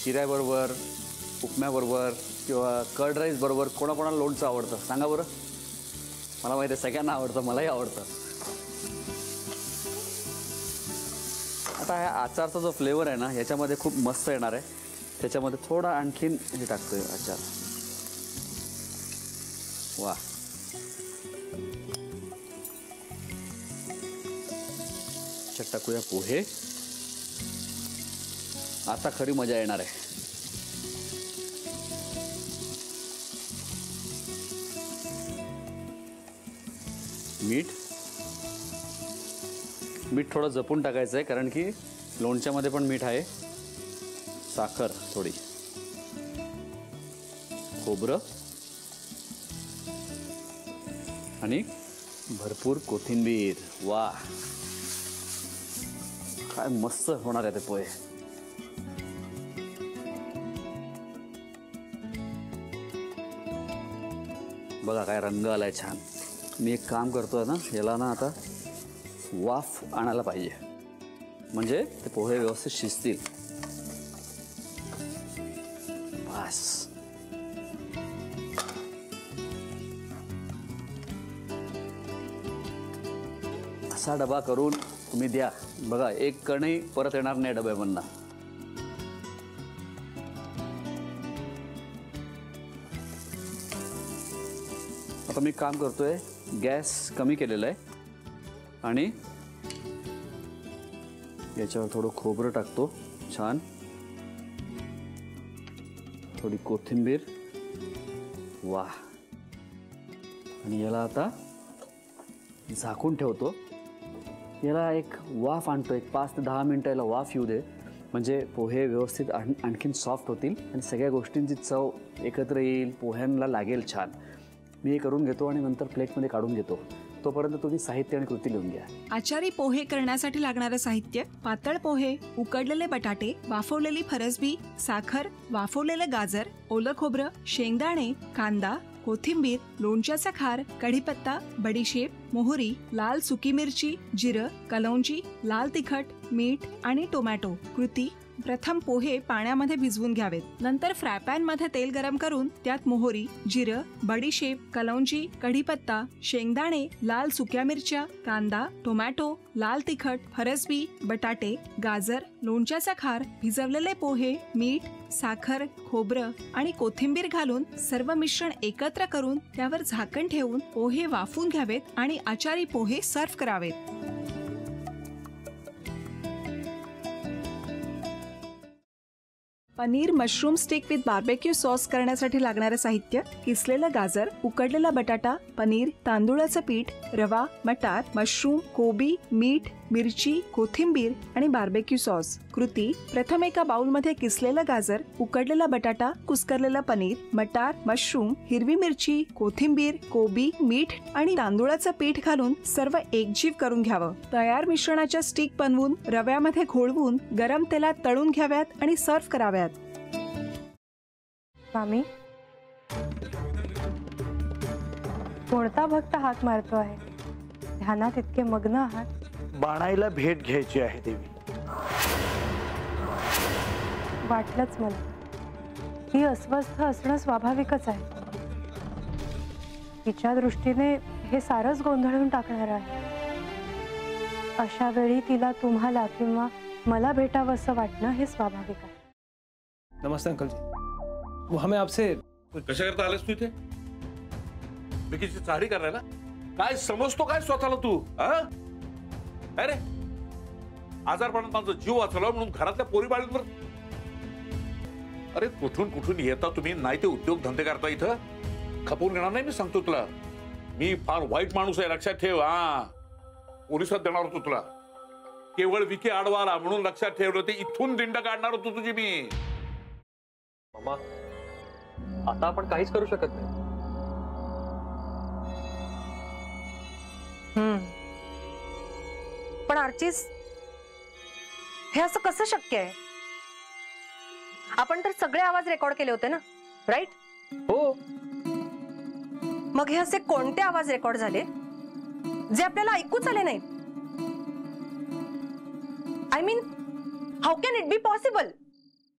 शिऱ्याबरोबर, उपम्याबरोबर किंवा curd rice बरोबर कोणाकोणाला लोणचं आवडतं सांगा बरं. मला माहिती आहे सगळ्यांना आवडतं, मलाही आवडतं. आता ह्या आचारचा जो फ्लेवर आहे ना ह्याच्यामध्ये खूप मस्त येणार आहे. त्याच्यामध्ये थोडा आणखीन हे टाकतोय आचार. वा, टाकूया पोहे. आता खरी मजा येणार आहे. मीठ थोडं जपून टाकायचं आहे कारण की लोणच्यामध्ये पण मीठ आहे. साखर थोडी, खोबरं आणि भरपूर कोथिंबीर. वा, काय मस्त होणार आहे ते पोहे. बघा काय रंग आलाय छान. मी एक काम करतोय ना, याला ना आता वाफ आणायला पाहिजे म्हणजे ते पोहे व्यवस्थित शिजतील. बस, असा डबा करून तुम्ही द्या बघा, एक कणही परत येणार नाही डब्यामधनं. आता मी काम करतोय, गॅस कमी केलेला आहे आणि याच्यावर थोडं खोबरं टाकतो छान, थोडी कोथिंबीर. वाह, आणि याला आता झाकून ठेवतो. याला एक वाफ आणतो, एक 5 ते 10 मिनटं याला वाफ येऊ दे म्हणजे पोहे व्यवस्थित आणखीन सॉफ्ट होतील आणि सगळ्या गोष्टींची चव एकत्र येईल, पोह्यांना लागेल छान. मी हे करून घेतो आणि नंतर प्लेटमध्ये काढून घेतो. तोपर्यंत तुम्ही साहित्य आणि कृती लिहून घ्या. आचारी पोहे करण्यासाठी लागणारं साहित्य: पातळ पोहे, उकडलेले बटाटे, वाफवलेली फरसबी, साखर, वाफवलेले गाजर, ओलं खोबरं, शेंगदाणे, कांदा, कोथिंबीर, लोणच्याचा खार, कढीपत्ता, बडीशेप, मोहरी, लाल सुकी मिरची, जिरं, कलौंजी, लाल तिखट, मीठ आणि टोमॅटो. कृती: प्रथम पोहे पाण्यामध्ये भिजवून घ्यावेत. नंतर फ्राय पॅन मध्ये तेल गरम करून त्यात मोहरी, जिरं, बडीशेप, कलौंजी, कढीपत्ता, शेंगदाणे, लाल सुक्या मिरच्या, कांदा, टोमॅटो, लाल तिखट, फरसबी, बटाटे, गाजर, लोणच्याचा खार, भिजवलेले पोहे, मीठ, साखर, खोबरं आणि कोथिंबीर घालून सर्व मिश्रण एकत्र करून त्यावर झाकण ठेवून पोहे वाफून घ्यावेत आणि आचारी पोहे सर्व्ह करावेत. Paneer mushroom stick with barbecue sauce करण्यासाठी लागणारे साहित्य: किसलेलं गाजर, उकडलेला बटाटा, पनीर, तांदूळाचं पीठ, रवा, मटार, मशरूम, कोबी, मीठ, मिरची, कोथिंबीर आणि बार्बेक्यू सॉस. कृती: प्रथम एका बाउलमध्ये किसलेलं गाजर, उकडलेला बटाटा, कुस्करलेलं पनीर, मटार, मशरूम, हिरवी मिरची, कोथिंबीर, कोबी, मीठ आणि तांदूळाचं पीठ घालून सर्व एकजीव करून घ्यावं. तयार मिश्रणाच्या स्टिक बनवून रव्यामध्ये घोळवून गरम तेलात तळून घ्याव्यात आणि सर्व्ह कराव्यात. मामी, कोणता भक्त हाक मारतो आहे? ध्यानात इतके मग्न आहात. बाणाईला भेट घ्यायची आहे देवी. वाटलंच मला. ती अस्वस्थ असणं स्वाभाविकच आहे. तिच्या दृष्टीने हे सारंच गोंधळून टाकणार आहे. अशा वेळी तिला तुम्हाला किंवा मला भेटावं असं वाटणं हे स्वाभाविक आहे. नमस्ते अंकल जी. वो हमें आपसे कशा करता आलेस तू इथे? बिकीची चारी करायला? काय समजतो काय स्वतःला तू? अरे आजारपणात माझा जीव वाचवला म्हणून घरातल्या पोरी बाळींवर. अरे कुठून कुठून येता तुम्ही, नाही ते उद्योग धंदे करता इथं. खपवून घेणार नाही मी सांगतो तुला. मी फार वाईट माणूस आहे लक्षात ठेव. पोलिसात देणार होतो तुला. केवळ विके आडवाला म्हणून लक्षात ठेवलं. ते इथून दिंड काढणार होतो तुझी मी. मामा, आता आपण काहीच करू शकत नाही. पण आर्चिस, हे असं कसं शक्य आहे? आपण तर सगळे आवाज रेकॉर्ड केले होते ना, राईट? हो. मग हे असे कोणते आवाज रेकॉर्ड झाले जे आपल्याला ऐकूच आले नाहीत? I mean, how can it be possible?